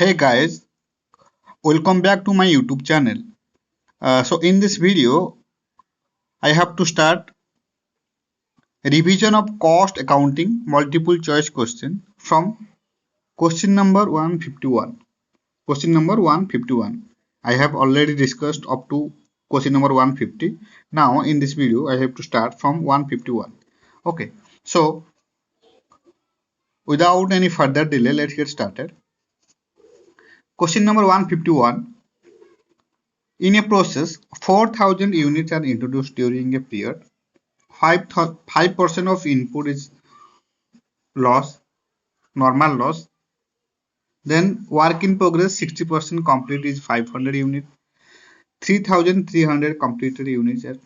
Hey guys, welcome back to my YouTube channel. So in this video, I have to start revision of cost accounting multiple choice question from question number 151. Question number 151. I have already discussed up to question number 150. Now in this video, I have to start from 151. Okay, so without any further delay, let's get started. Question number 151. In a process, 4,000 units are introduced during a period. 5% of input is loss, normal loss. Then work in progress 60% complete is 500 units. 3,300 completed units are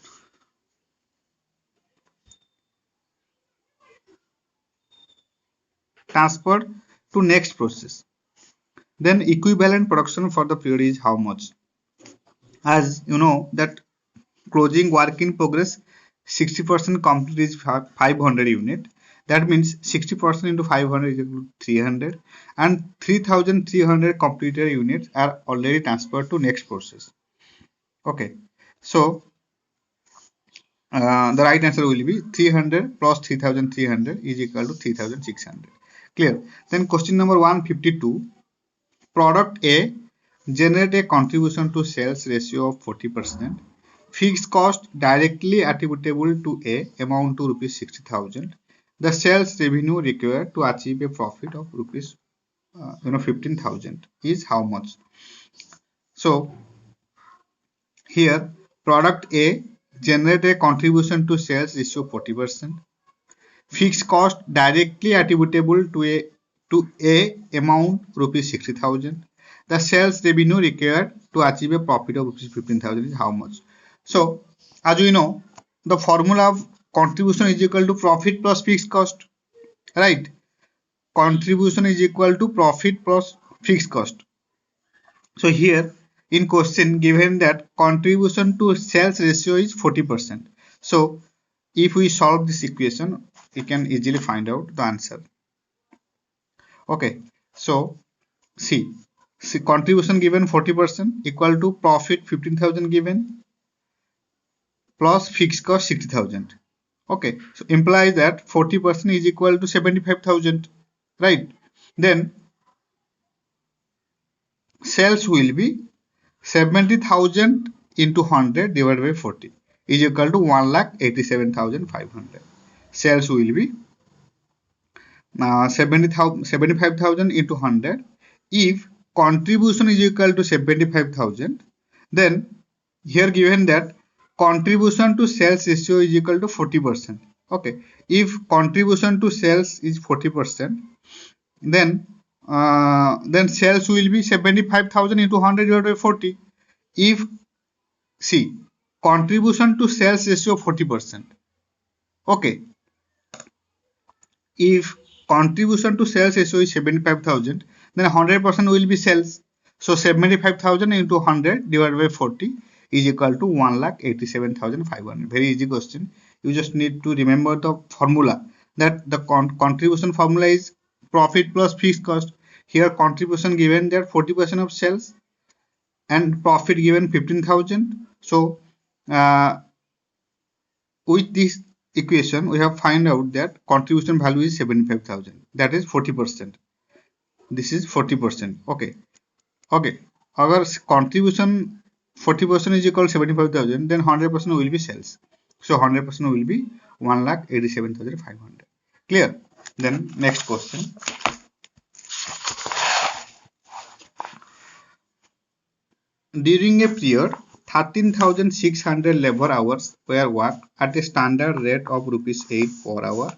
transferred to next process. Then equivalent production for the period is how much? As you know that closing work in progress 60% complete is 500 unit. That means 60% into 500 is equal to 300, and 3,300 completed units are already transferred to next process. Okay, so the right answer will be 300 plus 3,300 is equal to 3,600. Clear? Then question number 152. Product A generate a contribution to sales ratio of 40%. Fixed cost directly attributable to A amount to rupees 60,000. The sales revenue required to achieve a profit of rupees 15,000 is how much? So here product A generate a contribution to sales ratio 40%. Fixed cost directly attributable to A amount rupees 60,000. The sales revenue required to achieve a profit of rupees 15,000 is how much? So as we know, the formula of contribution is equal to profit plus fixed cost, right? Contribution is equal to profit plus fixed cost. So here in question given that contribution to sales ratio is 40%. So if we solve this equation, we can easily find out the answer. Okay, so see contribution given 40% equal to profit 15,000 given plus fixed cost 60,000. Okay, so implies that 40% is equal to 75,000, right? Then sales will be 70,000 into 100 divided by 40 is equal to 1,87,500. Sales will be 75,000 into 100. If contribution is equal to 75,000, then here given that contribution to sales ratio is equal to 40%. Okay, if contribution to sales is 40%, then sales will be 75,000 into 100 divided by 40. If see contribution to sales ratio 40%. Okay, if contribution to sales ratio is 75,000, then 100% will be sales. So 75,000 into 100 divided by 40 is equal to 1,87,500. Very easy question. You just need to remember the formula, that the contribution formula is profit plus fixed cost. Here contribution given there 40% of sales and profit given 15,000. So with this equation we have find out that contribution value is 75,000, that is 40%. This is 40%. Okay, our contribution 40% is equal to 75,000, then 100% will be sales. So 100% will be 1,87,500. Clear? Then next question. During a period 13,600 labor hours were worked at a standard rate of rupees 8 per hour.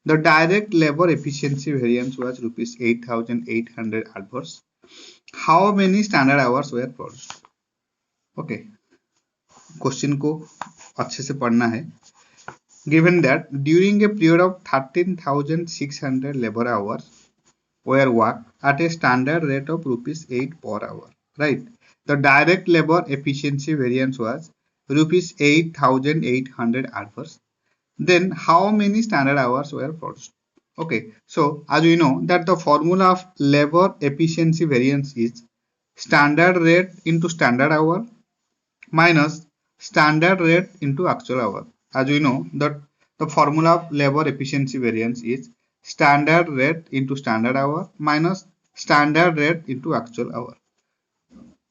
The direct labor efficiency variance was rupees 8,800 adverse. How many standard hours were produced? Okay, question को अच्छे से पढ़ना है. Given that during a period of 13,600 labor hours were worked at a standard rate of rupees 8 per hour, right? The direct labor efficiency variance was rupees 8,800 adverse. Then how many standard hours were produced? Okay, so as we know that the formula of labor efficiency variance is standard rate into standard hour minus standard rate into actual hour. As we know that the formula of labor efficiency variance is standard rate into standard hour minus standard rate into actual hour.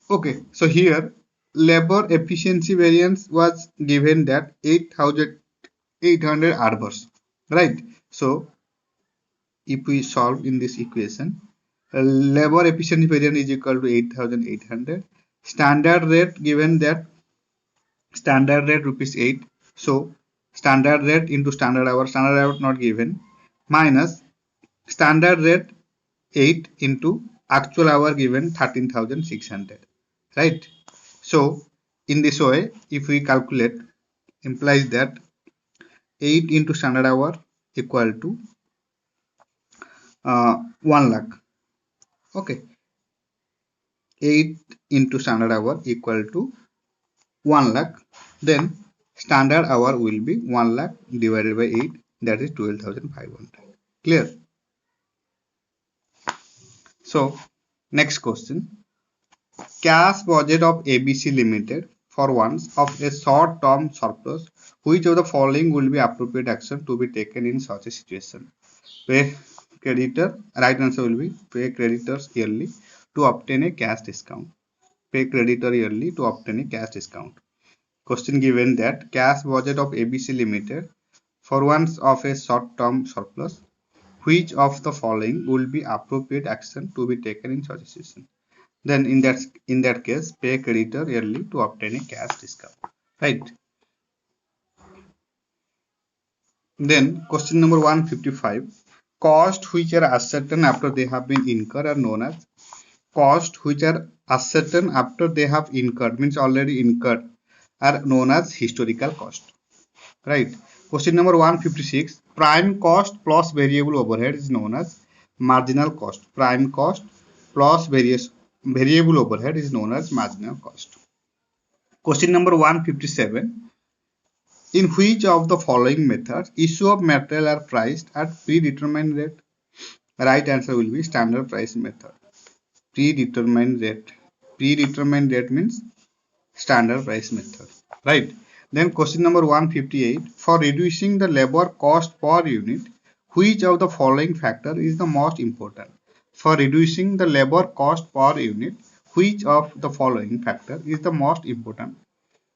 Okay, so here labor efficiency variance was given that 8,800 hours, right? So if we solve in this equation, labor efficiency variance is equal to 8,800. Standard rate given that standard rate rupees 8. So standard rate into standard hour not given, minus standard rate 8 into actual hour given 13,600, right? So in this way, if we calculate, implies that 8 into standard hour equal to 1 lakh. Okay, 8 into standard hour equal to 1 lakh. Then standard hour will be 1 lakh divided by 8, that is 12,500. Clear? So next question. Cash budget of ABC Limited for once of a short-term surplus. Which of the following will be appropriate action to be taken in such a situation? Pay creditor. Right answer will be pay creditors yearly to obtain a cash discount. Pay creditor yearly to obtain a cash discount. Question given that cash budget of ABC Limited for once of a short-term surplus. Which of the following will be appropriate action to be taken in such a situation? Then in that case, pay creditor yearly to obtain a cash discount. Right. Then question number 155. Costs which are ascertained after they have been incurred are known as costs which are ascertained after they have incurred, means already incurred, are known as historical cost. Right. Question number 156. Prime cost plus variable overhead is known as marginal cost. Prime cost plus variable overhead is known as marginal cost. Question number 157. In which of the following methods issue of material are priced at predetermined rate? Right answer will be standard price method. Predetermined rate. Predetermined rate means standard price method. Right. Then question number 158. For reducing the labor cost per unit, which of the following factor is the most important? For reducing the labor cost per unit, which of the following factor is the most important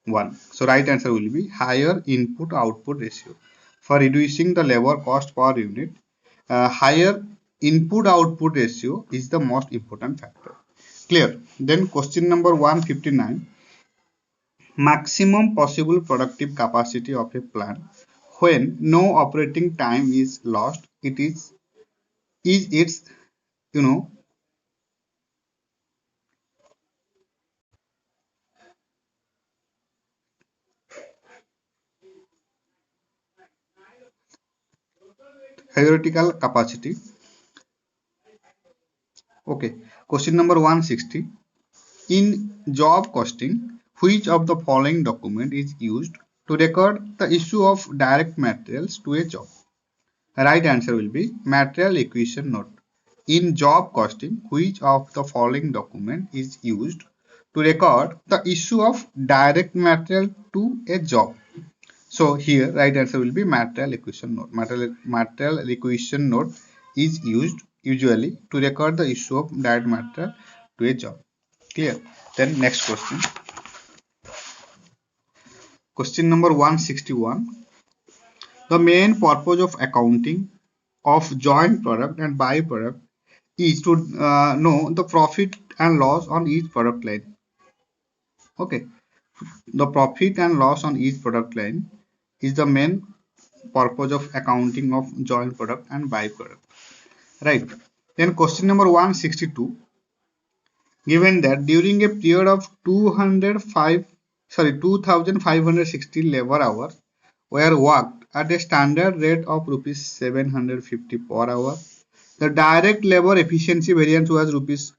one? So right answer will be higher input output ratio. For reducing the labor cost per unit, higher input output ratio is the most important factor. Clear? Then question number 159. Maximum possible productive capacity of a plant when no operating time is lost, it is its you know theoretical capacity. Okay, question number 160. In job costing, which of the following document is used to record the issue of direct materials to a job? Right answer will be material acquisition note. In job costing, which of the following document is used to record the issue of direct material to a job? So here right answer will be material acquisition note. Material acquisition note is used usually to record the issue of direct material to a job. Clear? Then next question. Question number 161. The main purpose of accounting of joint product and byproduct is to know the profit and loss on each product line. Okay, the profit and loss on each product line is the main purpose of accounting of joint product and byproduct. Right. Then question number 162. Given that during a period of 2,560 labor hours were worked at a standard rate of rupees 750 per hour, the direct labor efficiency variance was rupees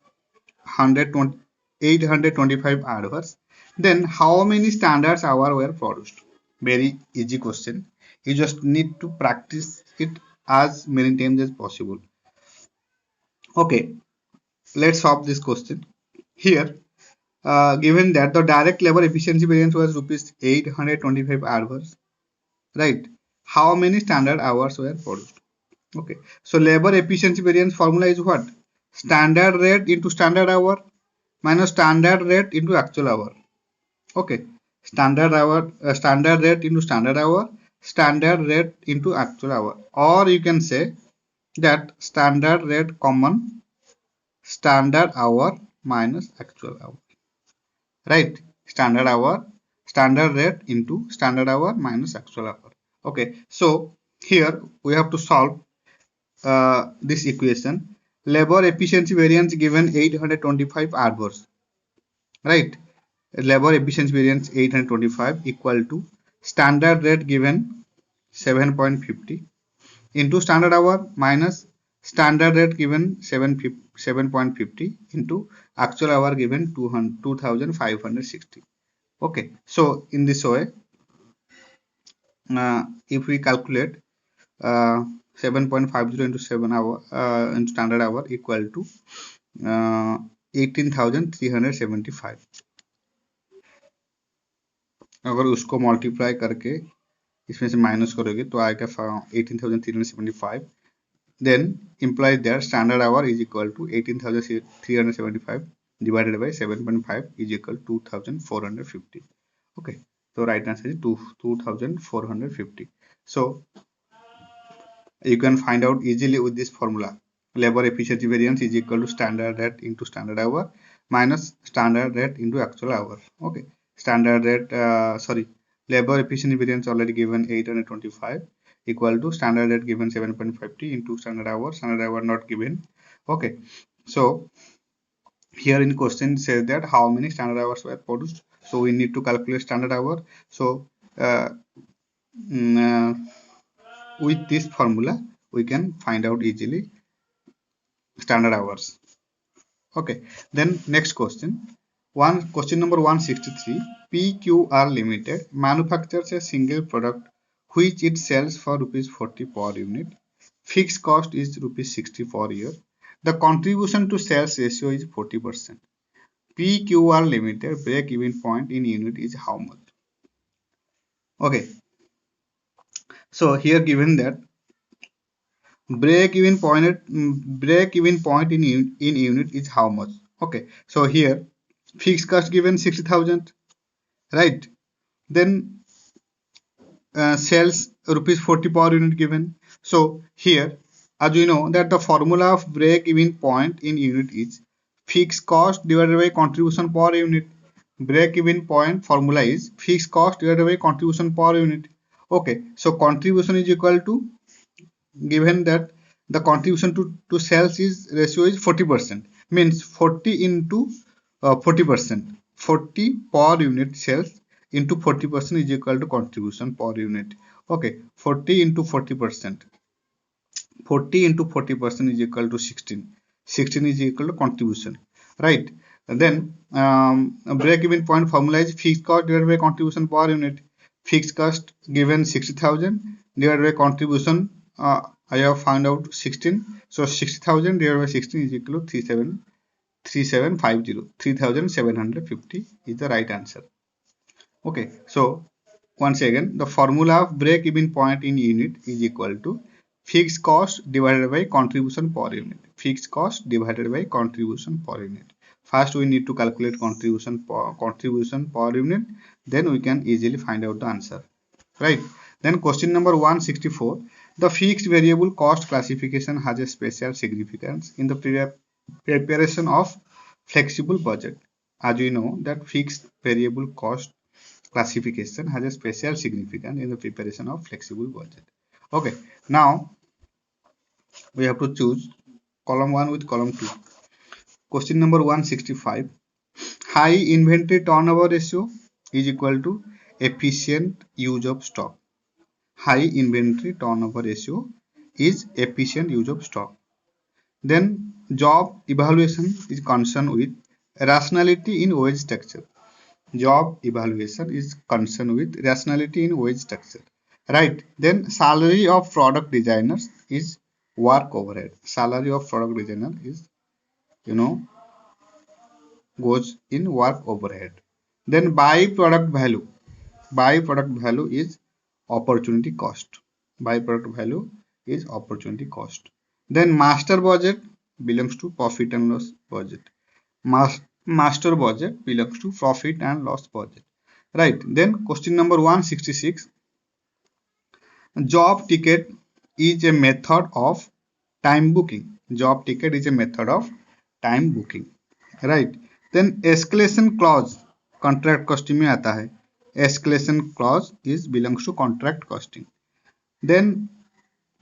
825 hours. Then how many standard hours were produced? Very easy question. You just need to practice it as many times as possible. Okay, let's solve this question. Here, given that the direct labor efficiency variance was rupees 825 hours, right? How many standard hours were produced? Okay, so labor efficiency variance formula is what? Standard rate into standard hour minus standard rate into actual hour. Okay, standard rate into standard hour, standard rate into actual hour, or you can say that standard rate common standard hour minus actual hour, right? Standard rate into standard hour minus actual hour. Okay, so here we have to solve this equation. Labor efficiency variance given 825 hours, right? Labor efficiency variance 825 equal to standard rate given 7.50 into standard hour minus standard rate given 7.50 into actual hour given 2560. Okay, so in this way, if we calculate uh, 7.50 into 7 hour into standard hour equal to 18,375. अगर उसको multiply करके इसमें से minus करोगे तो आएगा 18,375. Then implies that standard hour is equal to 18,375 divided by 7.5 is equal to 2,450. Okay, so right answer is 2,450. So you can find out easily with this formula. Labor efficiency variance is equal to standard rate into standard hour minus standard rate into actual hour. Okay, standard rate, labor efficiency variance already given 825 equal to standard rate given 7.50 into standard hour not given. Okay, so here in question says that how many standard hours were produced, so we need to calculate standard hour. So with this formula we can find out easily standard hours. Okay, then next question. Question number 163. PQR Limited manufactures a single product which it sells for rupees 40 per unit. Fixed cost is rupees 60 per year. The contribution to sales ratio is 40%. PQR Limited break-even point in unit is how much? Okay, so here given that break-even point in unit is how much? Okay, so here fixed cost given 60,000, right? Then sales rupees 40 per unit given. So here, as we know that the formula of break-even point in unit is fixed cost divided by contribution per unit. Break-even point formula is fixed cost divided by contribution per unit. Okay, so contribution is equal to, given that the contribution to sales is ratio is 40%, means 40 into 40%, 40 per unit sales into 40% is equal to contribution per unit. Okay, 40 into 40%, 40 into 40% is equal to 16, 16 is equal to contribution, right? And then break even point formula is fixed cost divided by contribution per unit. Fixed cost given 60,000 divided by contribution, I have found out 16, so 60,000 divided by 16 is equal to 3750 is the right answer. Okay, so once again the formula of break even point in unit is equal to fixed cost divided by contribution per unit. Fixed cost divided by contribution per unit. First we need to calculate contribution per unit, then we can easily find out the answer, right? Then question number 164. The fixed variable cost classification has a special significance in the preparation of flexible budget. As we know that fixed variable cost classification has a special significance in the preparation of flexible budget. Okay, now we have to choose column 1 with column 2. Question number 165. High inventory turnover ratio is equal to efficient use of stock. High inventory turnover ratio is efficient use of stock. Then job evaluation is concerned with rationality in wage structure. Job evaluation is concerned with rationality in wage structure, right? Then salary of product designers is work overhead. Salary of product designer is, goes in work overhead. Then byproduct value. Byproduct value is opportunity cost. Byproduct value is opportunity cost. Then master budget belongs to profit and loss budget. Master budget belongs to profit and loss budget. Right. Then question number 166. Job ticket is a method of time booking. Job ticket is a method of time booking. Right. Then escalation clause contract costing में आता है. Escalation clause is belongs to contract costing. Then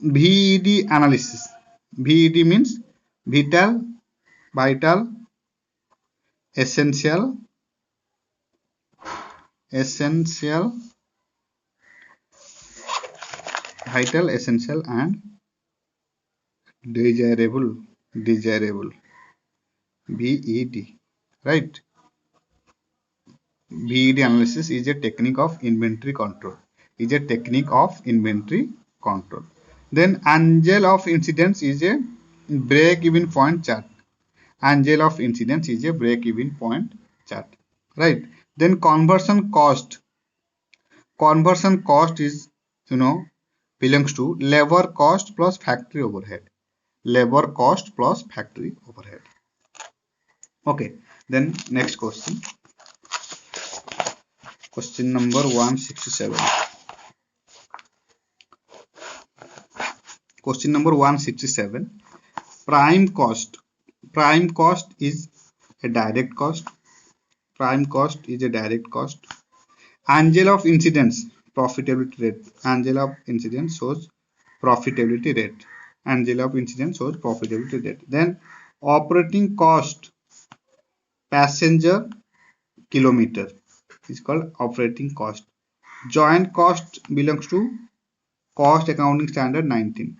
VED analysis. VED means vital, essential, vital, essential and desirable. VED, right? VED analysis is a technique of inventory control. Then angle of incidence is a break-even point chart. Right? Then conversion cost. Conversion cost is, belongs to labor cost plus factory overhead. Okay. Then next question. Question number 167. Question number 167. Prime cost. Prime cost is a direct cost. Angle of incidence, profitability rate. Angle of incidence shows profitability rate. Then operating cost, passenger kilometer is called operating cost. Joint cost belongs to cost accounting standard 19.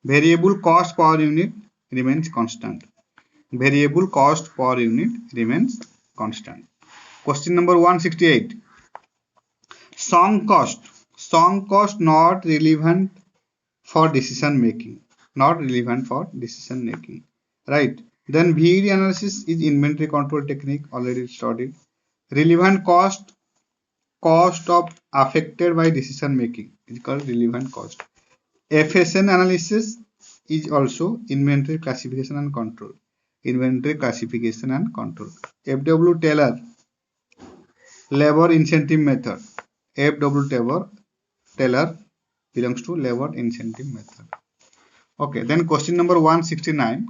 Variable cost per unit remains constant. Question number 168. Sunk cost not relevant for decision making. Right. Then VED analysis is inventory control technique, already studied. Relevant cost of affected by decision making is called relevant cost. FSN analysis is also inventory classification and control. FW Taylor, labor incentive method. Taylor belongs to labor incentive method. Okay, then question number 169.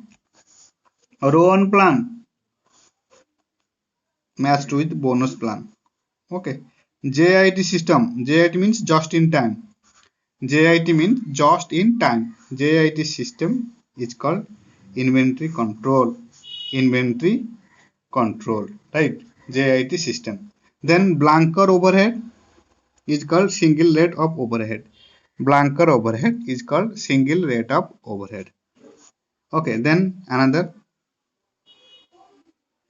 Rowan plan matched with bonus plan. Okay. JIT system. JIT means just in time. JIT system is called inventory control. Right? JIT system. Then Blanker overhead is called single rate of overhead. Okay, then another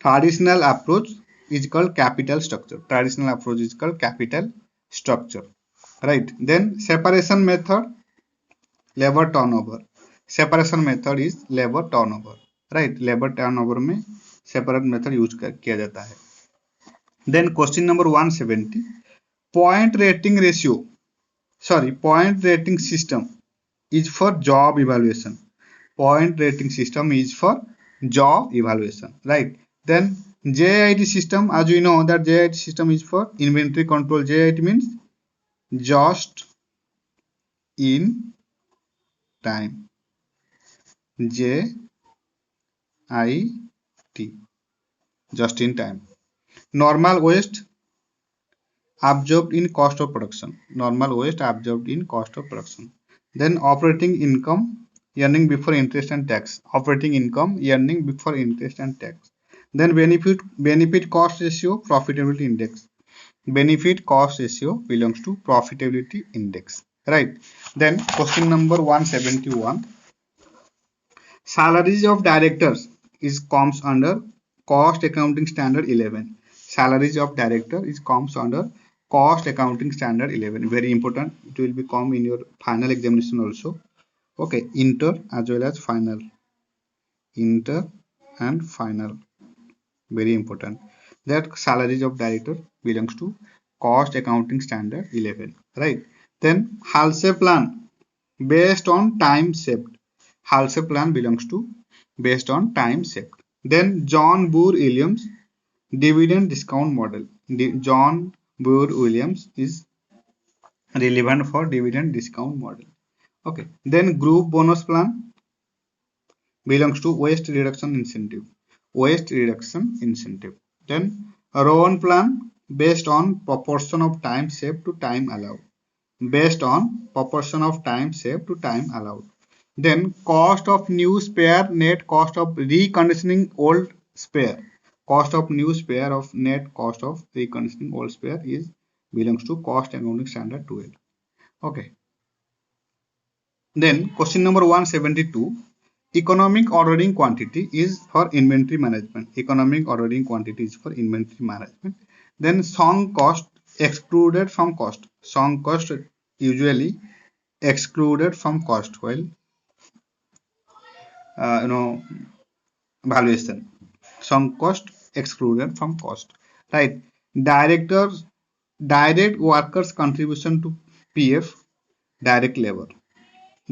traditional approach is called capital structure. Right? Then separation method, labor turnover. Right? Labor turnover में separate method use किया जाता है. Then question number 170. Point rating system is for job evaluation. Right? Then JIT system, as we know that JIT system is for inventory control. JIT means just in time. JIT, just in time. Normal waste absorbed in cost of production. Then operating income, earning before interest and tax. Then benefit cost ratio, profitability index. Belongs to profitability index. Right? Then question number 171. Salaries of directors comes under cost accounting standard 11. Comes under cost accounting standard 11, very important, it will become in your final examination also. Okay, inter as well as final, inter and final, very important, that salaries of director belongs to cost accounting standard 11, right? Then Halse plan based on time saved, Halse plan belongs to based on time saved. Then John Boor Williams dividend discount model, John Boor Williams is relevant for dividend discount model. Okay, then group bonus plan belongs to waste reduction incentive, waste reduction incentive. Then Rowan plan based on proportion of time saved to time allowed, based on proportion of time saved to time allowed. Then cost of new spare, net cost of reconditioning old spare, cost of new spare of net cost of reconditioning old spare is belongs to cost accounting standard 12. Okay, then question number 172, economic ordering quantity is for inventory management, economic ordering quantity is for inventory management. Then sunk cost excluded from cost, sunk cost usually excluded from cost while uh, you know valuation, sunk cost excluded from cost, right? Directors, direct workers contribution to PF, direct labor,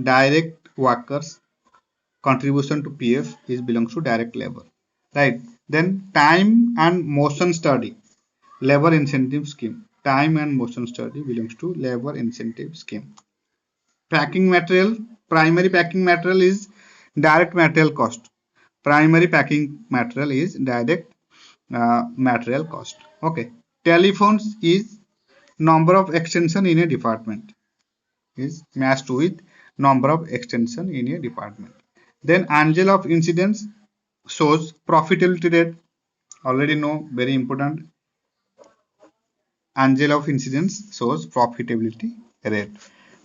direct workers contribution to PF is belongs to direct labor, right? Then time and motion study, labor incentive scheme, time and motion study belongs to labor incentive scheme. Packing material, primary packing material is direct material cost, primary packing material is direct material cost. Okay, telephones is number of extension in a department, is matched with number of extension in a department. Then angel of incidence shows profitability rate, already know, very important, angel of incidence shows profitability rate.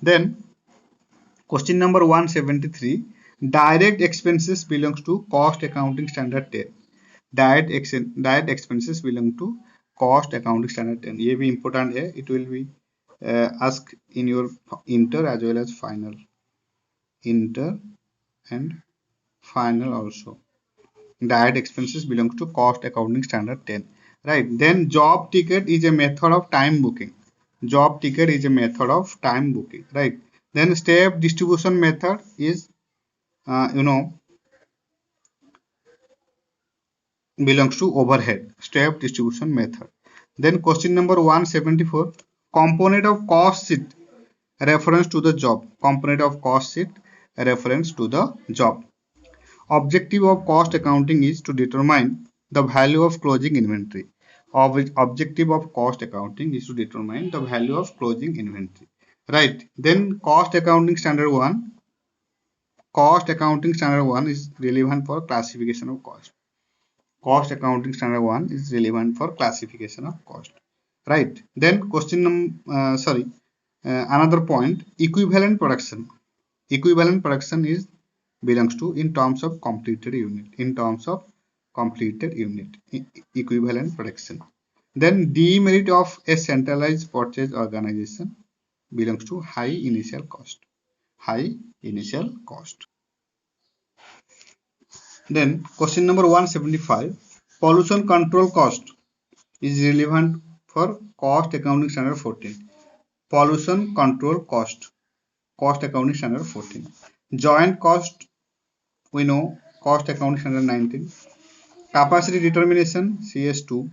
Then question number 173, direct expenses belongs to cost accounting standard 10, direct expenses belong to cost accounting standard 10, ये भी important है, it will be asked in your inter as well as final, inter and final also. Direct expenses belongs to cost accounting standard 10, right? Then job ticket is a method of time booking, job ticket is a method of time booking, right? Then step distribution method is uh, you know belongs to overhead, step distribution method. Then question number 174, component of cost sheet reference to the job, component of cost sheet reference to the job. Objective of cost accounting is to determine the value of closing inventory. Objective of cost accounting is to determine the value of closing inventory. Right. Then cost accounting standard 1. Cost accounting standard 1 is relevant for classification of cost. Cost accounting standard 1 is relevant for classification of cost. Right. Then another point, equivalent production. Equivalent production is belongs to in terms of completed unit, in terms of completed unit, equivalent production. Then demerit of a centralized purchase organization belongs to high initial cost, high initial cost. Then question number 175, pollution control cost is relevant for cost accounting standard 14, pollution control cost, cost accounting standard 14. Joint cost, we know, cost accounting standard 19. Capacity determination CS2,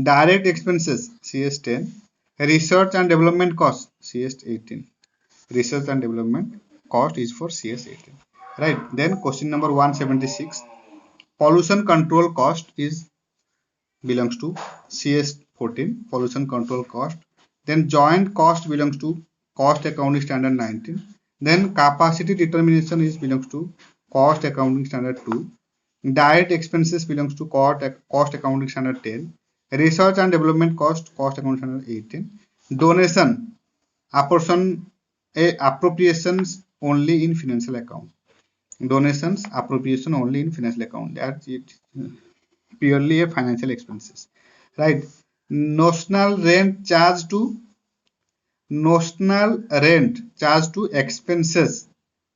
direct expenses CS10, research and development cost CS18. Research and development cost is for CS18. Right. Then question number 176, pollution control cost is belongs to CS14, pollution control cost. Then joint cost belongs to cost accounting standard 19. Then capacity determination is belongs to cost accounting standard 2. Direct expenses belongs to cost accounting standard 10. Research and development cost, cost accounting standard 18. Donation, appropriations only in financial account. Donations, appropriation only in financial account. That's it. Purely a financial expenses. Right. notional rent charged to expenses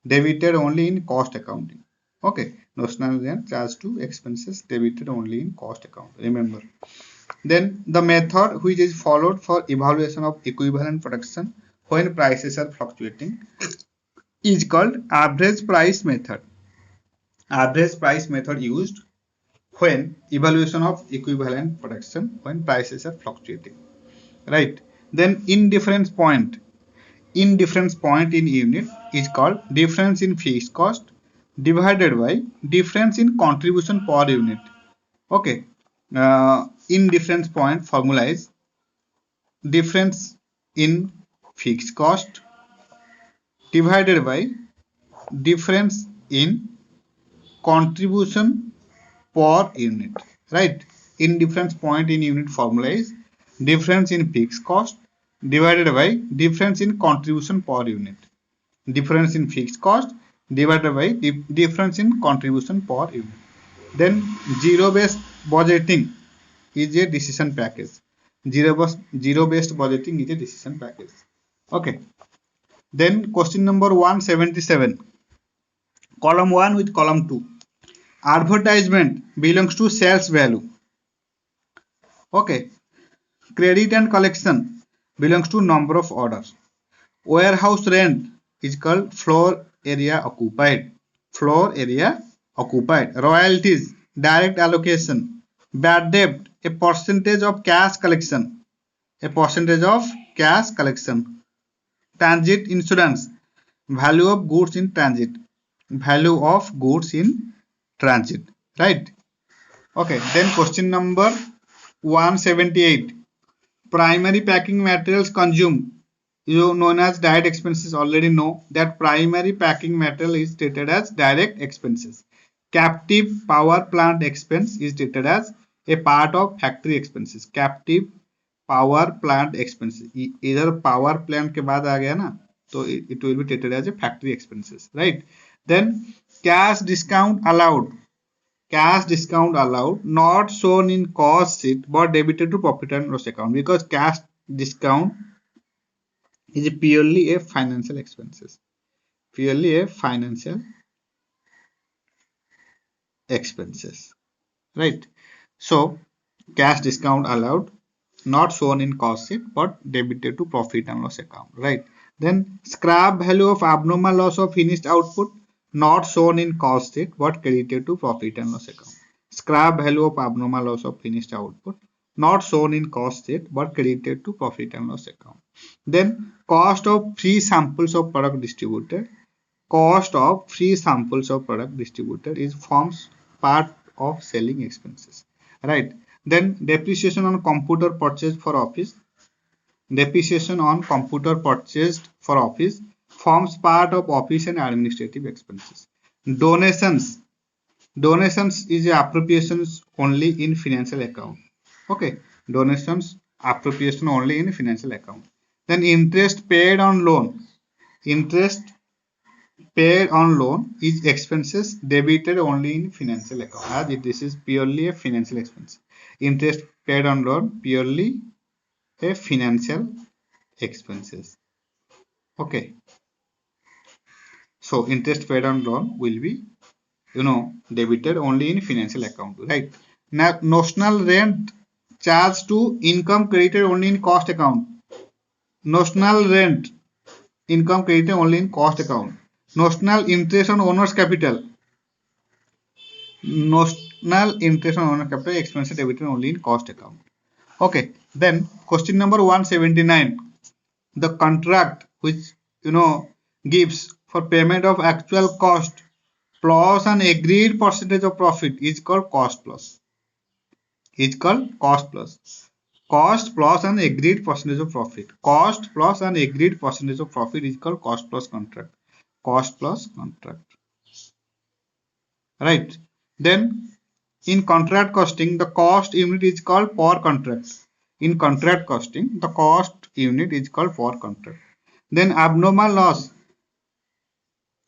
debited only in cost accounting. Okay, notional rent charged to expenses debited only in cost account. Remember. Then the method which is followed for evaluation of equivalent production when prices are fluctuating is called average price method. Average price method used when evaluation of equivalent production when prices are fluctuating. Right. Then indifference point in unit is called difference in fixed cost divided by difference in contribution per unit. Okay. Indifference point formula is difference in fixed cost divided by difference in contribution per unit. Right. Indifference point in unit formula is difference in fixed cost divided by difference in contribution per unit. Difference in fixed cost divided by difference in contribution per unit. Then zero based budgeting is a decision package. Zero based budgeting is a decision package. Okay. Then question number 177. Column 1 with column 2. Advertisement belongs to sales value. Okay. Credit and collection belongs to number of orders. Warehouse rent is called floor area occupied. Floor area occupied. Royalties, direct allocation. Bad debt, a percentage of cash collection. A percentage of cash collection. Transit insurance, value of goods in transit. Value of goods in transit. Right? Okay. Then question number 178. Primary packing materials consumed, known as direct expenses. Already know that primary packing material is treated as direct expenses. Captive power plant expense is treated as a part of factory expenses. Captive power plant expenses. Either power plant के बाद आ गया ना, तो it will be treated as a factory expenses, right? Then cash discount allowed. Cash discount allowed, not shown in cost sheet but debited to profit and loss account, because cash discount is purely a financial expenses. Purely a financial expenses. Right. So cash discount allowed, not shown in cost sheet but debited to profit and loss account. Right. Then scrap value of abnormal loss of finished output, not shown in cost sheet but credited to profit and loss account. Scrap value of abnormal loss of finished output, not shown in cost sheet but credited to profit and loss account. Then cost of free samples of product distributed. Cost of free samples of product distributed is forms part of selling expenses. Right. Then depreciation on computer purchased for office. Depreciation on computer purchased for office forms part of office and administrative expenses. Donations. Donations is appropriations only in financial account. Okay. Donations appropriation only in financial account. Then interest paid on loan. Interest paid on loan is expenses debited only in financial account, as this is purely a financial expense. Interest paid on loan purely a financial expenses. Okay. So interest paid on loan will be, debited only in financial account. Right. Now notional rent charged to income credited only in cost account. Notional rent income credited only in cost account. Notional interest on owner's capital. Notional interest on owner's capital expenses debited only in cost account. Okay. Then question number 179. The contract which gives for payment of actual cost plus an agreed percentage of profit is called cost plus. Is called cost plus. Cost plus an agreed percentage of profit. Cost plus an agreed percentage of profit is called cost plus contract. Cost plus contract. Right. Then in contract costing, the cost unit is called per contract. In contract costing, the cost unit is called per contract. Then abnormal loss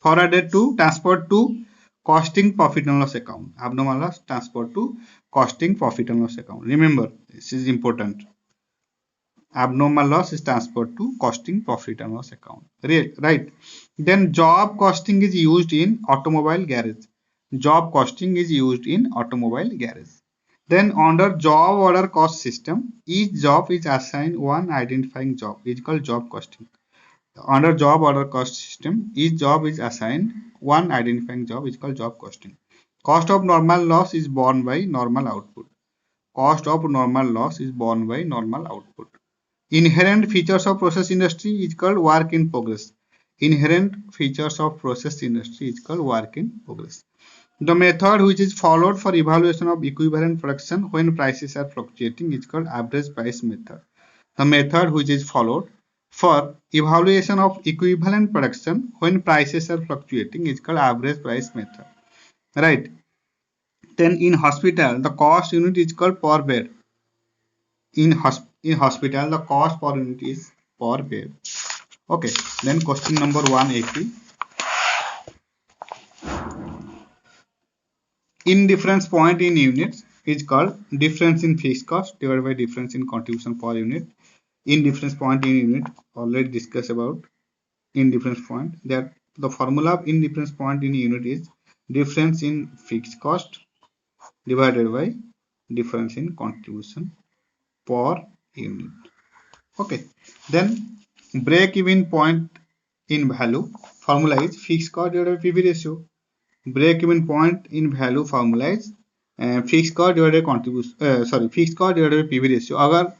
forwarded to transferred to costing profit and loss account. Abnormal loss transferred to costing profit and loss account. Remember, this is important. Abnormal loss is transferred to costing profit and loss account. Right. Then job costing is used in automobile garage. Job costing is used in automobile garage. Then under job order cost system, each job is assigned one identifying job, is called job costing. Under job order cost system, each job is assigned one identifying job, is called job costing. Cost of normal loss is borne by normal output. Cost of normal loss is borne by normal output. Inherent features of process industry is called work in progress. Inherent features of process industry is called work in progress. The method which is followed for evaluation of equivalent production when prices are fluctuating is called average price method. The method which is followed for evaluation of equivalent production when prices are fluctuating is called average price method. Right. Then in hospital, the cost unit is called per bed. In hospital, the cost per unit is per bed. Okay. Then question number 180. Indifference point in units is called difference in fixed cost divided by difference in contribution per unit. Indifference point in unit already discussed about indifference point. That the formula of indifference point in unit is difference in fixed cost divided by difference in contribution per unit. Okay. Then break even point in value formula is fixed cost divided by PV ratio. Break even point in value formula is fixed cost divided by contribution fixed cost divided by PV ratio. अगर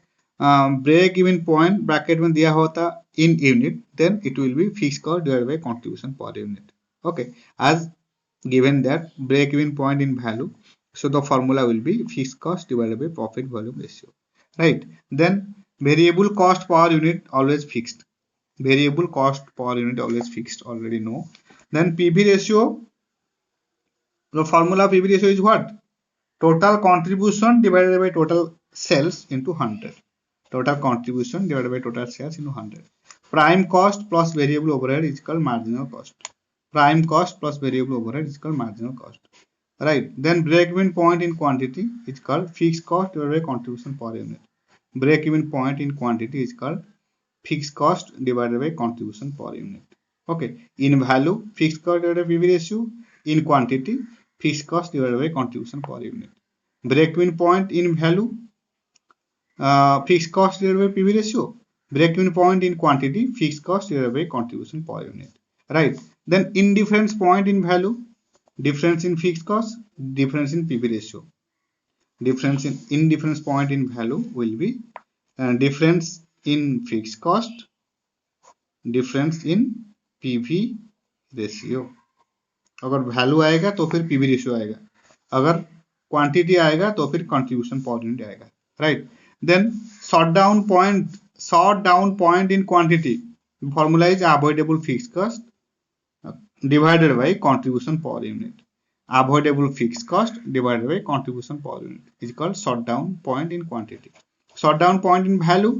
break even point bracket में दिया होता in unit then it will be fixed cost divided by contribution per unit. Okay, as given that break even point in value, so the formula will be fixed cost divided by profit volume ratio. Right. Then variable cost per unit always fixed. Variable cost per unit always fixed, already know. Then PV ratio, the formula of PV ratio is what? Total contribution divided by total sales into 100. Total contribution divided by total sales into 100. Prime cost plus variable overhead is called marginal cost. Prime cost plus variable overhead is called marginal cost. Right. Then break even point in quantity is called fixed cost divided by contribution per unit. Break even point in quantity is called fixed cost divided by contribution per unit. Okay. In value, fixed cost divided by PV ratio. In quantity, fixed cost divided by contribution per unit. Break even point in value, fixed cost divided by PV ratio. Break even point in quantity, fixed cost divided by contribution per unit. Right. Then indifference point in value, difference in fixed cost, difference in PV ratio. Difference in indifference point in value will be difference in fixed cost, difference in PV ratio. अगर value आएगा तो फिर PV ratio आएगा, अगर quantity आएगा तो फिर contribution per unit आएगा. Right. Then shut down point in quantity formula is avoidable fixed cost divided by contribution per unit. Avoidable fixed cost divided by contribution per unit is called short down point in quantity. Short down point in value,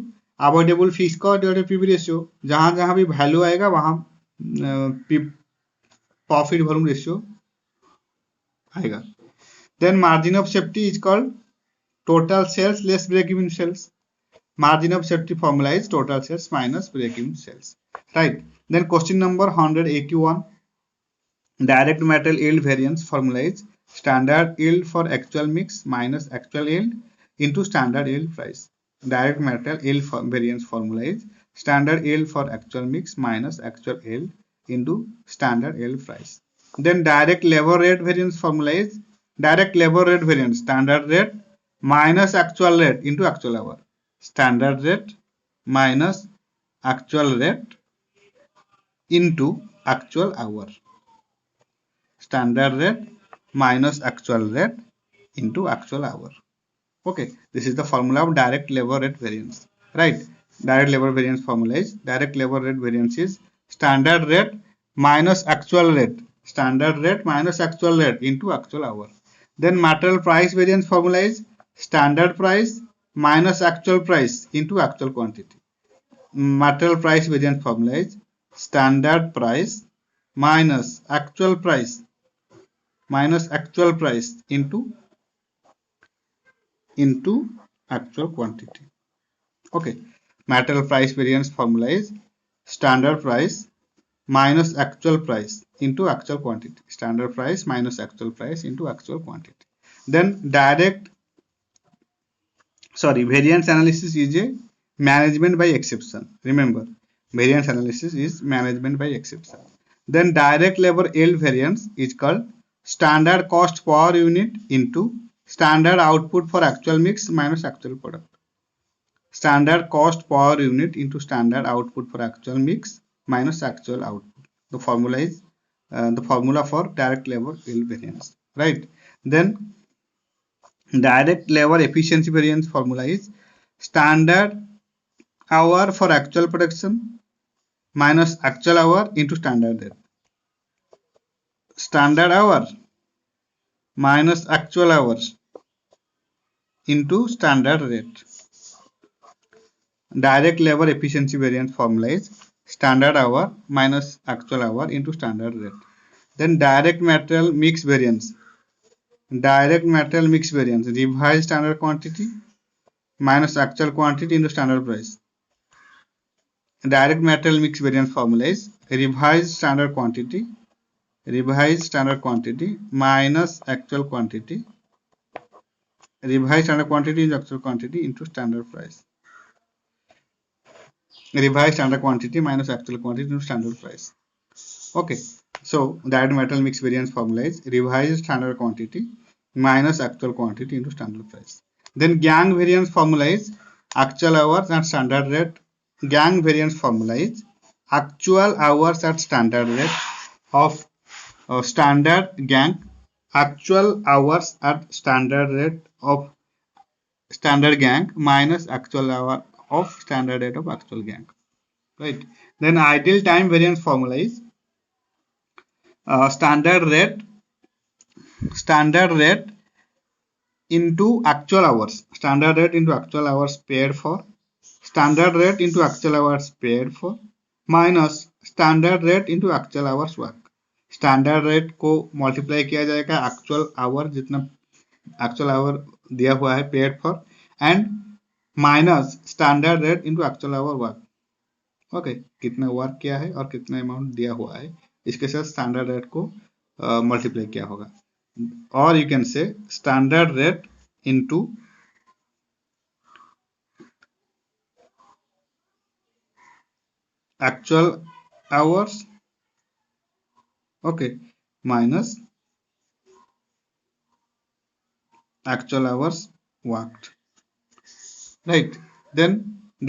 avoidable fixed cost divided by PV ratio. जहां जहां भी value आएगा वहां profit volume ratio आएगा. Then margin of safety is called total sales less break even sales. Margin of safety formula is total sales minus break even sales. Right. Then question number 181. Direct material yield variance formula is standard yield for actual mix minus actual yield into standard yield price. Direct material yield variance formula is standard yield for actual mix minus actual yield into standard yield price. Then direct labor rate variance formula is direct labor rate variance standard rate minus actual rate into actual hour. Standard rate minus actual rate into actual hour. Standard rate minus actual rate into actual hour. Okay, this is the formula of direct labor rate variance. Right. Direct labor variance formula is direct labor rate variance is standard rate minus actual rate. Standard rate minus actual rate into actual hour. Then material price variance formula is standard price minus actual price into actual quantity. Material price variance formula is standard price minus actual price into actual quantity. Okay. material price variance formula is standard price minus actual price into actual quantity. Standard price minus actual price into actual quantity. Then variance analysis is a management by exception. Remember, variance analysis is management by exception. Then direct labor yield variance is called standard cost per unit into standard output for actual mix minus actual product. Standard cost per unit into standard output for actual mix minus actual output. The formula is the formula for direct labor yield variance, right? Then direct labor efficiency variance formula is standard hour for actual production minus actual hour into standard rate. Standard hour minus actual hours into standard rate. Direct labor efficiency variance formula is standard hour minus actual hour into standard rate. Then direct material mix variance. Direct material mix variance, revised standard quantity minus actual quantity into standard price. Direct material mix variance formula is revised standard quantity minus actual quantity. Revised standard quantity is actual quantity into standard price. Revised standard quantity minus actual quantity into standard price. Okay, so direct material mix variance formula is revised standard quantity minus actual quantity into standard price. Then Gang variance formula is actual hours and standard rate. Gang variance formula is actual hours at standard rate of standard gang, actual hours at standard rate of standard gang minus actual hour of standard rate of actual gang, right? Then ideal time variance formula is standard rate into actual hours, standard rate into actual hours paid for, standard rate into actual hours paid for minus standard rate into actual hours work. Standard rate को multiply किया जाएगा actual our, जितना actual our दिया हुआ है paid for, and minus standard rate into actual our work. Okay, कितना work किया है और कितना अमाउंट दिया हुआ है, इसके साथ स्टैंडर्ड रेट को मल्टीप्लाई किया होगा. और you can say standard rate into actual hours, okay, minus actual hours worked, right? Then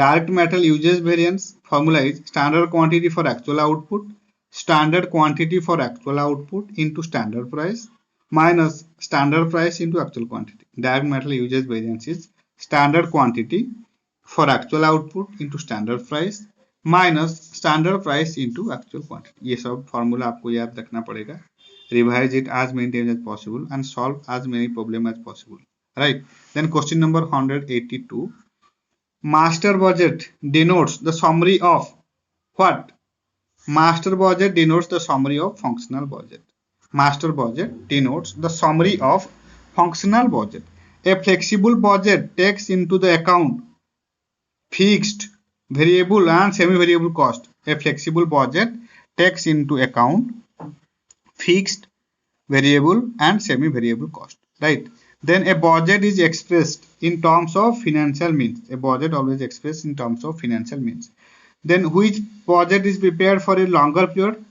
direct material usage variance formula is standard quantity for actual output, standard quantity for actual output into standard price minus standard price into actual quantity. Direct material usage variance is standard quantity for actual output into standard price minus standard price into actual quantity. ये सब formula आपको याद रखना पड़ेगा. Revise it as many times as possible and solve as many problem as possible, right? Then question number 182. Master budget denotes the summary of what? Master budget denotes the summary of functional budget. Master budget denotes the summary of functional budget. A flexible budget takes into the account fixed, variable and semi-variable cost. A flexible budget takes into account fixed, variable and semi-variable cost, right? Then a budget is expressed in terms of financial means. A budget always expressed in terms of financial means. Then which budget is prepared for a longer period?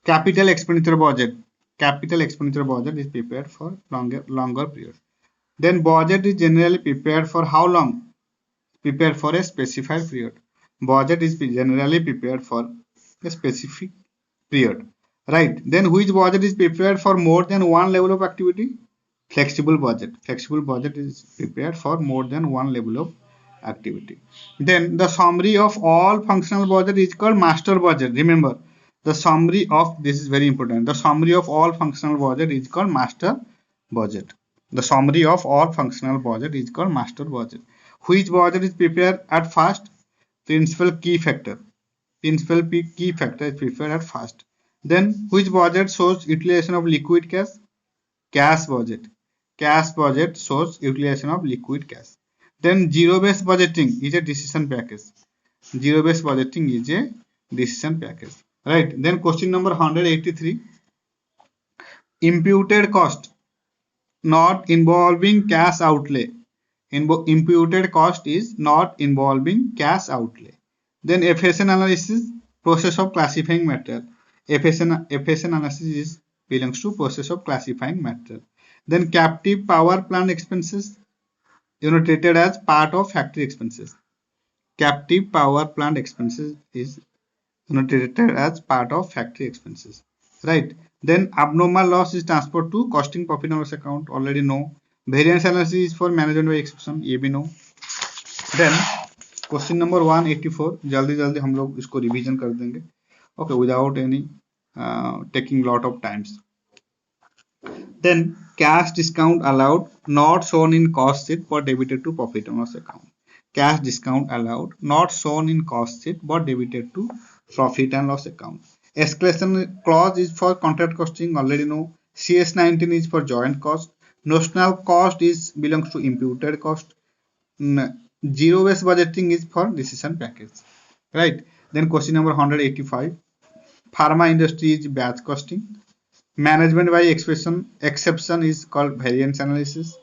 Capital expenditure budget. Capital expenditure budget is prepared for longer period. Then budget is generally prepared for how long? Prepared for a specified period. Budget is generally prepared for a specific period, right? Then which budget is prepared for more than one level of activity? Flexible budget. Flexible budget is prepared for more than one level of activity. Then the summary of all functional budget is called master budget. Remember, the summary of this is very important. The summary of all functional budget is called master budget. The summary of all functional budget is called master budget. Which budget is prepared at first? Principal key factor. Principal key factor is prepared at first. Then which budget shows utilization of liquid cash? Cash budget. Cash budget shows utilization of liquid cash. Then zero-based budgeting is a decision package. Zero-based budgeting is a decision package. Right. Then question number 183. Imputed cost not involving cash outlay. Imputed cost is not involving cash outlay. Then FSN analysis, process of classifying material. FSN analysis belongs to process of classifying material. Then captive power plant expenses, treated as part of factory expenses. Captive power plant expenses is treated as part of factory expenses. Right. Then abnormal loss is transferred to costing profit and loss account. Already know. Variance analysis is for management by exception. ये भी know. Then question number 184 जल्दी जल्दी हम लोग इसको revision कर देंगे. Okay, without any taking lot of times. Then cash discount allowed not shown in cost sheet but debited to profit and loss account. Cash discount allowed not shown in cost sheet but debited to profit and loss account. Escalation clause is for contract costing, already know. CS19 is for joint cost. Notional cost is belongs to imputed cost. Zero-based budgeting is for decision package. Right. Then question number 185. Pharma industry is batch costing. Management by exception is called variance analysis.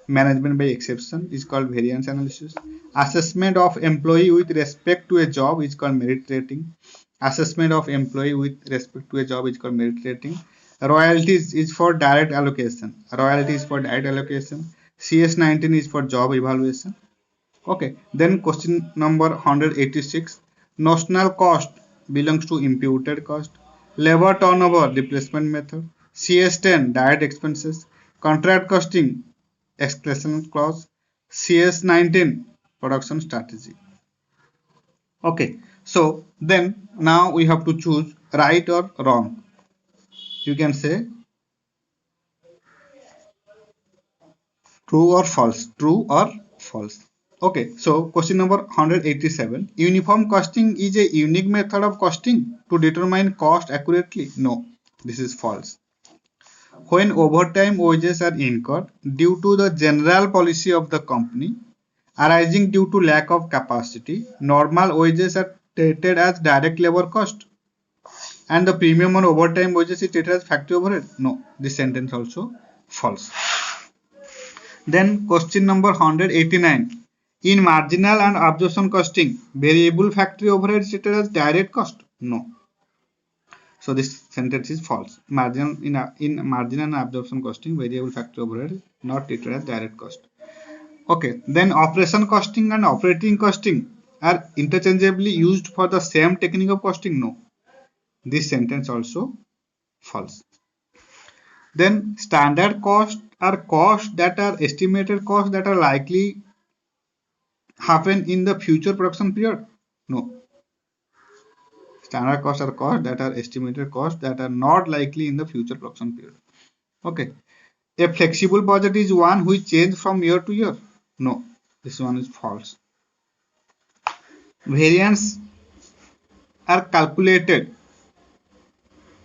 Management by exception is called variance analysis. Assessment of employee with respect to a job is called merit rating. Assessment of employee with respect to a job is called merit rating. Royalties is for direct allocation. Royalty is for direct allocation. CS19 is for job evaluation. Okay. Then question number 186. Notional cost belongs to imputed cost. Labor turnover replacement method. CS10 direct expenses. Contract costing escalation clause. CS19 production strategy. Okay. So then now we have to choose right or wrong. You can say true or false. True or false. Okay, so question number 187. Uniform costing is a unique method of costing to determine cost accurately. No, this is false. When overtime wages are incurred due to the general policy of the company arising due to lack of capacity, normal wages are treated as direct labor cost. And the premium on overtime wages is treated as factory overhead. No, this sentence also false. Then question number 189. In marginal and absorption costing, variable factory overhead is treated as direct cost. No. So this sentence is false. In marginal and absorption costing, variable factory overhead is not treated as direct cost. Okay. Then operation costing and operating costing are interchangeably used for the same technique of costing. No. This sentence also false. Then standard costs are costs that are estimated costs that are likely happen in the future production period. No. Standard costs are costs that are estimated costs that are not likely in the future production period. Okay. A flexible budget is one which changes from year to year. No. This one is false. Variance are calculated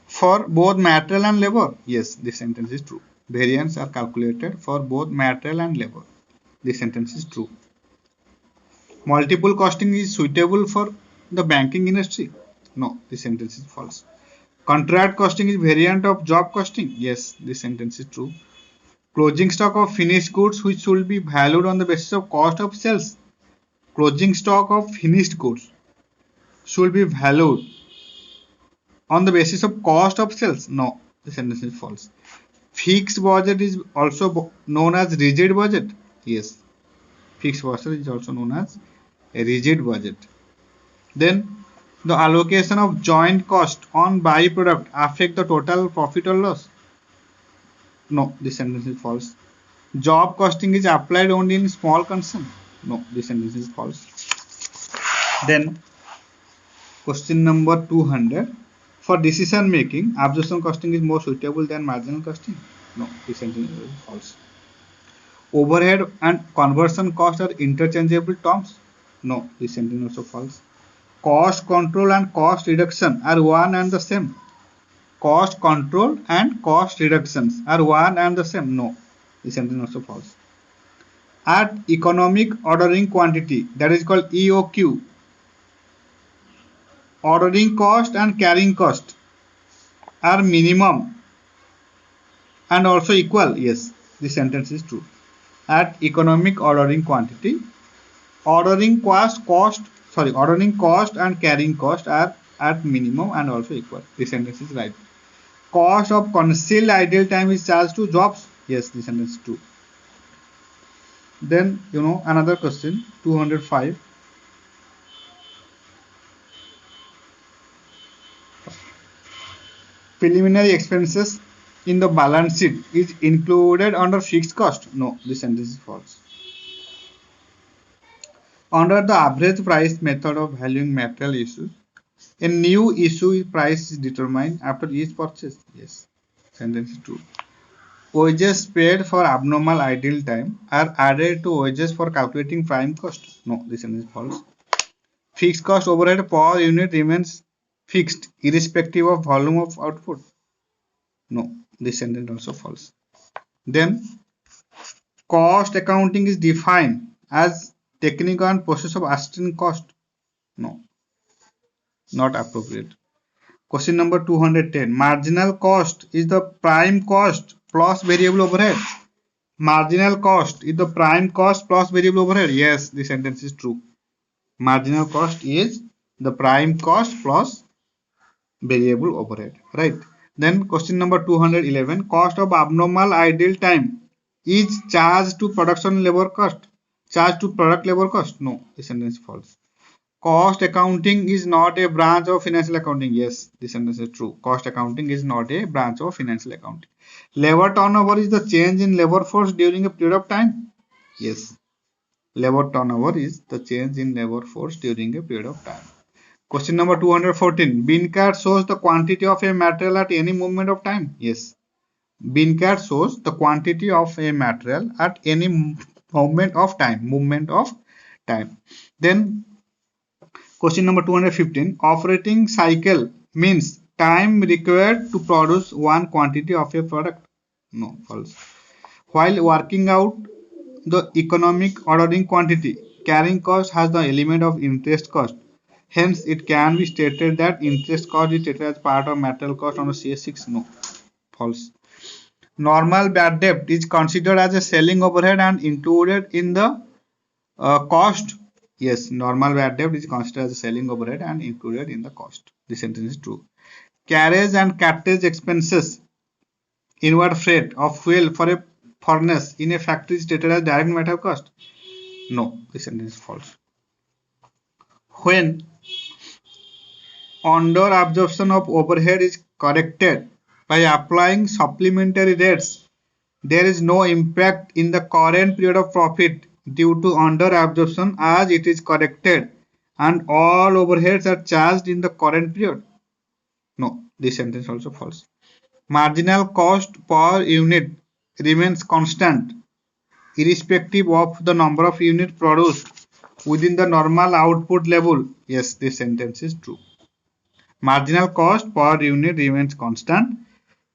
for both material and labor. Yes, this sentence is true. Variance are calculated for both material and labor. This sentence is true. Multiple costing is suitable for the banking industry. No, this sentence is false. Contract costing is variant of job costing. Yes, this sentence is true. Closing stock of finished goods which should be valued on the basis of cost of sales. Closing stock of finished goods should be valued on the basis of cost of sales. No, the sentence is false. Fixed budget is also known as rigid budget. Yes, fixed budget is also known as a rigid budget. Then the allocation of joint cost on byproduct affect the total profit or loss. No, this sentence is false. Job costing is applied only in small concern. No, this sentence is false. Then question number 200. For decision making, absorption costing is more suitable than marginal costing. No, this sentence is false. Overhead and conversion cost are interchangeable terms. No, this sentence is also false. Cost control and cost reduction are one and the same. Cost control and cost reductions are one and the same. No, this sentence is also false. at economic ordering quantity, that is called EOQ, ordering cost and carrying cost are minimum and also equal. Yes, this sentence is true. At economic ordering quantity, ordering cost and carrying cost are at minimum and also equal. This sentence is right. Cost of concealed idle time is charged to jobs. Yes, this sentence is true. Then another question, 205. Preliminary expenses in the balance sheet is included under fixed cost. No, this sentence is false. Under the average price method of valuing material issues, a new issue price is determined after each purchase. Yes, sentence is true. Wages paid for abnormal idle time are added to wages for calculating prime cost. No, this sentence is false. Fixed cost overhead per unit remains fixed irrespective of volume of output. No, this sentence also false. Then cost accounting is defined as technique and process of ascertaining cost. No, not appropriate. Question number 210. Marginal cost is the prime cost plus variable overhead. Marginal cost is the prime cost plus variable overhead. Yes, this sentence is true. Marginal cost is the prime cost plus variable overhead. Right. Then question number 211. Cost of abnormal idle time is charged to production labor cost. Charged to product labor cost. No, this sentence is false. Cost accounting is not a branch of financial accounting. Yes, this sentence is true. Cost accounting is not a branch of financial accounting. Labor turnover is the change in labor force during a period of time. Yes, labor turnover is the change in labor force during a period of time. Question number 214. Bin card shows the quantity of a material at any moment of time. Yes. Bin card shows the quantity of a material at any moment of time. Then question number 215. Operating cycle means time required to produce one quantity of a product. No, false. While working out the economic ordering quantity, carrying cost has the element of interest cost. Hence, it can be stated that interest cost is treated as part of material cost under CS6. No, false. Normal bad debt is considered as a selling overhead and included in the cost. Yes, normal bad debt is considered as a selling overhead and included in the cost. This sentence is true. Carriage and cartage expenses, inward freight of fuel for a furnace in a factory is treated as direct material cost. No, this sentence is false. When under absorption of overhead is corrected by applying supplementary rates, there is no impact in the current period of profit due to under absorption as it is corrected and all overheads are charged in the current period. No, this sentence also false. Marginal cost per unit remains constant irrespective of the number of units produced within the normal output level. Yes, this sentence is true. Marginal cost per unit remains constant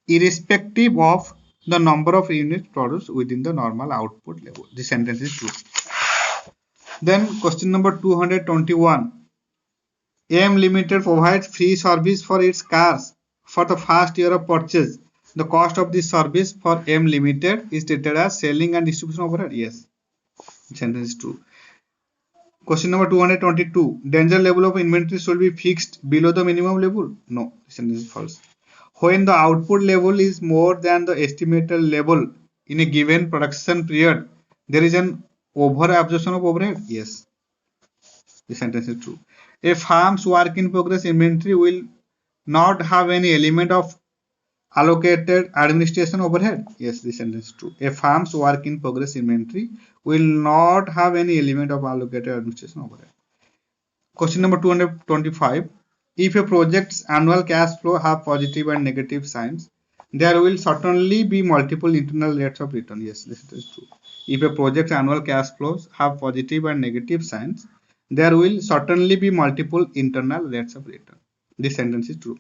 irrespective of the number of units produced within the normal output level. This sentence is true. Then question number 221. AM Limited provides free service for its cars for the first year of purchase. The cost of this service for AM Limited is treated as selling and distribution overhead. Yes, this sentence is true. Question number 222. Danger level of inventory should be fixed below the minimum level. No, this sentence is false. When the output level is more than the estimated level in a given production period, there is an over absorption of overhead. Yes, this sentence is true. A firm's work in progress inventory will not have any element of allocated administration overhead. Yes, this sentence is true. A firm's work in progress inventory will not have any element of allocated administration overhead. Question number 225. If a project's annual cash flow have positive and negative signs, there will certainly be multiple internal rates of return. Yes, this is true. If a project's annual cash flows have positive and negative signs, there will certainly be multiple internal rates of return. This sentence is true.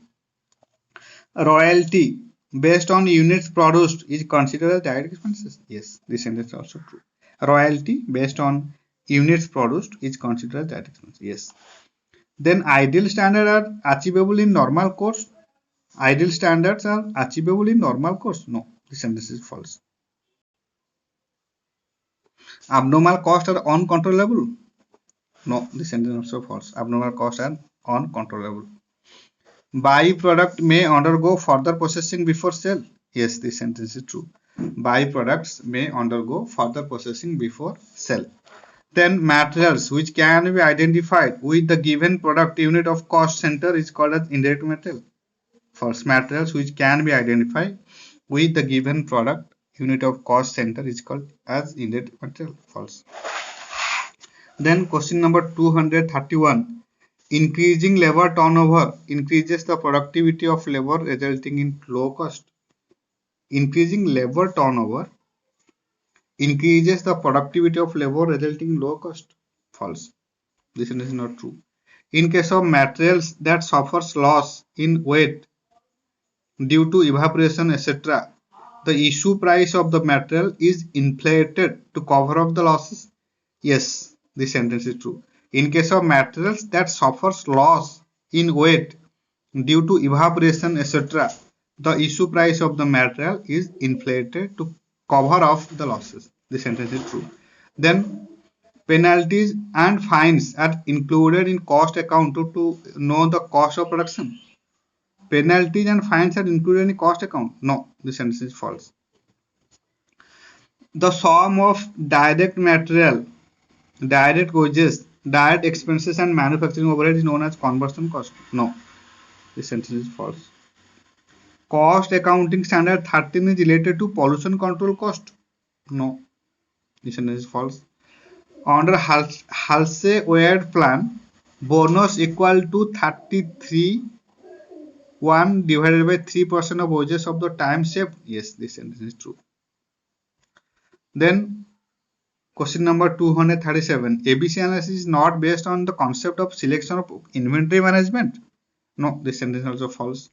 Royalty based on units produced is considered as direct expenses. Yes, this sentence is also true. Royalty based on units produced is considered as direct expense. Yes. Then ideal standards are achievable in normal course. Ideal standards are achievable in normal course. No, this sentence is false. Abnormal costs are uncontrollable. No, this sentence is also false. Abnormal costs are uncontrollable. Byproduct may undergo further processing before sale. Yes, this sentence is true. Byproducts may undergo further processing before sale. Then materials which can be identified with the given product unit of cost center is called as indirect material. False. Materials which can be identified with the given product unit of cost center is called as indirect material. False. Then question number 231. Increasing labor turnover increases the productivity of labor resulting in low cost. Increasing labor turnover increases the productivity of labor resulting in low cost. False. This is not true. In case of materials that suffers loss in weight due to evaporation, etc., the issue price of the material is inflated to cover up the losses. Yes, this sentence is true. In case of materials that suffers loss in weight due to evaporation, etc., the issue price of the material is inflated to cover up the losses. This sentence is true. Then penalties and fines are included in cost account to know the cost of production. Penalties and fines are included in cost account. No, this sentence is false. The sum of direct material, direct wages, direct expenses and manufacturing overhead is known as conversion cost. No, this sentence is false. Cost accounting standard 13 is related to pollution control cost. No, this sentence is false. Under Halsey-Wade plan, bonus equal to 33(1) divided by 3% of wages of the time saved. Yes, this sentence is true. Then question number 237. ABC analysis is not based on the concept of selection of inventory management. No, this sentence is also false.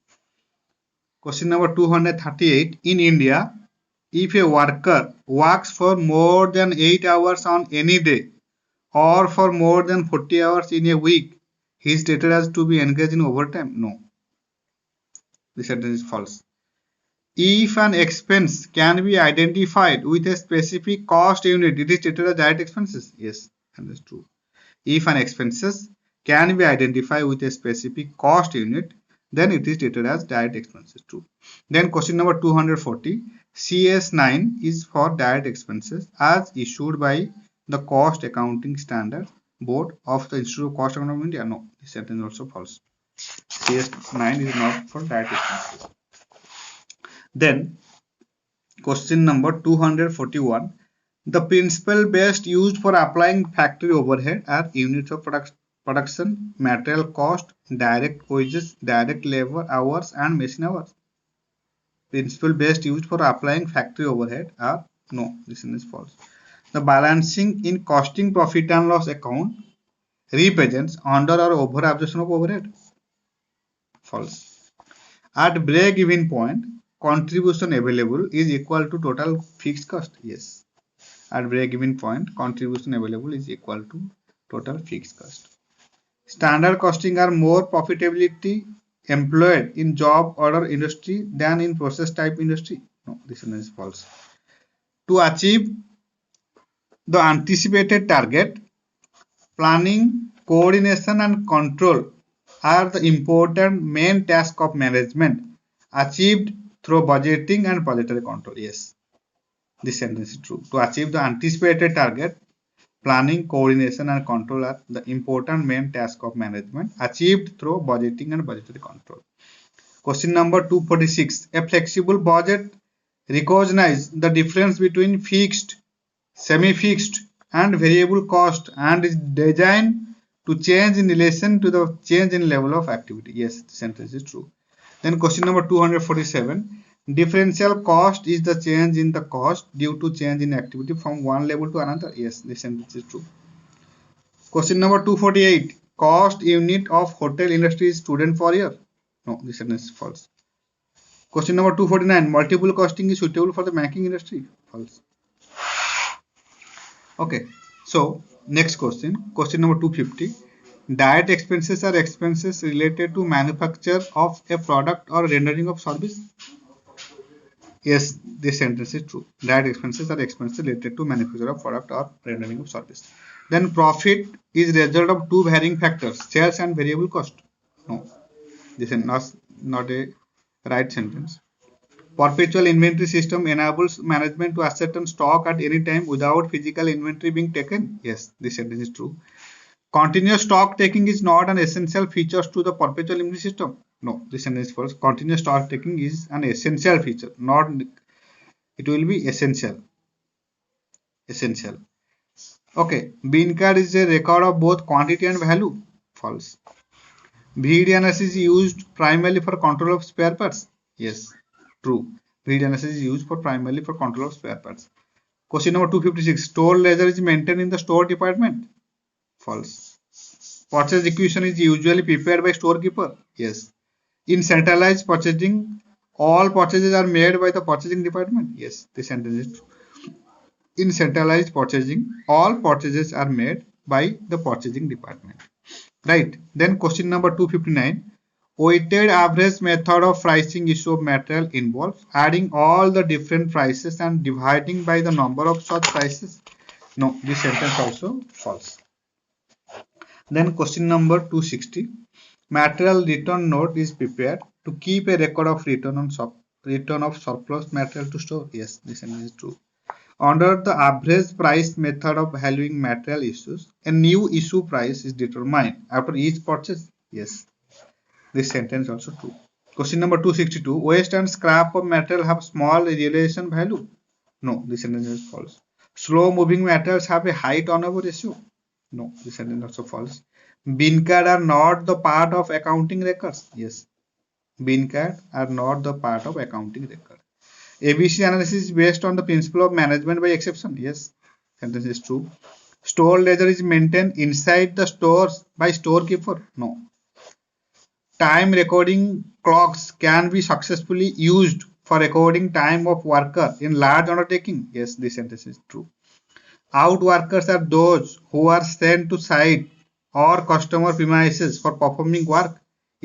Question number 238. In India, if a worker works for more than 8 hours on any day or for more than 40 hours in a week, he is stated as to be engaged in overtime. No, this sentence is false. If an expense can be identified with a specific cost unit, it is stated as direct expenses. Yes, and that's true. If an expenses can be identified with a specific cost unit, then it is stated as direct expenses. True. Then question number 240. CS9 is for direct expenses as issued by the Cost Accounting Standards Board of the Institute of Cost Accounting of India. No, this sentence is also false. CS9 is not for direct expenses. Then question number 241. The principle base used for applying factory overhead are units of production, material cost, direct wages, direct labor hours and machine hours. Principle based used for applying factory overhead are no, this is false. The balancing in costing profit and loss account represents under or over absorption of overhead. False. At break even point, contribution available is equal to total fixed cost. Yes. At break even point, contribution available is equal to total fixed cost. Standard costing are more profitability employed in job order industry than in process type industry. No, this one is false. To achieve the anticipated target, planning, coordination and control are the important main task of management achieved through budgeting and budgetary control. Yes, this sentence is true. To achieve the anticipated target, planning, coordination and control are the important main task of management achieved through budgeting and budgetary control. Question number 246. A flexible budget recognizes the difference between fixed, semi-fixed and variable cost and is designed to change in relation to the change in level of activity. Yes, the sentence is true. Then question number 247. Differential cost is the change in the cost due to change in activity from one level to another. Yes, this sentence is true. Question number 248. Cost unit of hotel industry is student per year. No, this sentence is false. Question number 249. Multiple costing is suitable for the banking industry. False. Okay, so next question number 250. Direct expenses are expenses related to manufacture of a product or rendering of service. Yes, this sentence is true. Direct expenses are expenses related to manufacture of product or rendering of service. Then profit is result of two varying factors, sales and variable cost. No, this is not a right sentence. Perpetual inventory system enables management to ascertain stock at any time without physical inventory being taken. Yes, this sentence is true. Continuous stock taking is not an essential feature to the perpetual inventory system. No, this sentence is false. Continuous stock taking is an essential feature, not it will be essential. Essential. Okay, bean card is a record of both quantity and value. False. VDNS is used primarily for control of spare parts. Yes, true. VDNS is used for primarily for control of spare parts. Question number 256. Store ledger is maintained in the store department. False. Purchase requisition is usually prepared by storekeeper. Yes. In centralized purchasing, all purchases are made by the purchasing department. Yes, this sentence is true. In centralized purchasing, all purchases are made by the purchasing department. Right. Then question number 259. Weighted average method of pricing issue of material involves adding all the different prices and dividing by the number of such prices. No, this sentence also false. Then question number 260. Material return note is prepared to keep a record of return of surplus material to store. Yes, this sentence is true. Under the average price method of valuing material issues, a new issue price is determined after each purchase. Yes, this sentence also true. Question number 262. Waste and scrap of material have small realization value. No, this sentence is false. Slow moving materials have a high turnover ratio. No, this sentence also false. Bin card are not the part of accounting records. Yes, bin card are not the part of accounting record. ABC analysis is based on the principle of management by exception. Yes, sentence is true. Store ledger is maintained inside the stores by storekeeper. No. Time recording clocks can be successfully used for recording time of worker in large undertaking. Yes, this sentence is true. Out workers are those who are sent to site or customer premises for performing work.